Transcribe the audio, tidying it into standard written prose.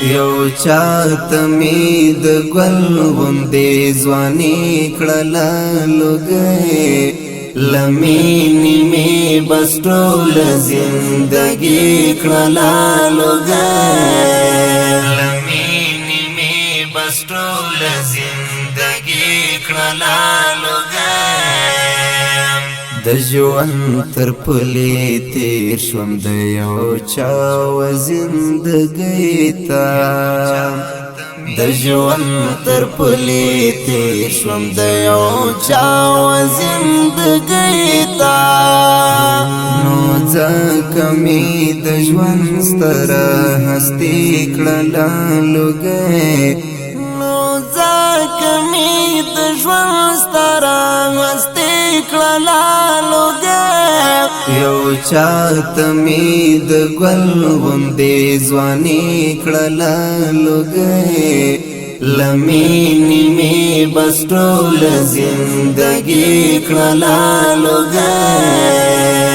یو چاته می د ګل غوندې ځواني کړله لوګی لمینې مې بس ټوله زندګي کړله لوګی لمینې مې بس ټوله زندګي کړله لوګی د ژوند تر پلې تیر شوم د یو چا و زندګۍ ته د ژوند تر پلې تیر شوم د یو چا و زندګۍ ته نو ځکه مې د ژوند ستره هستي کړله لوګی نو ځکه مې د ژوند ستره هستي کړله یو چاته می د ګل غوندې ځواني کړله لوګی لمینې مې بس ټوله زندګي کړله لوګی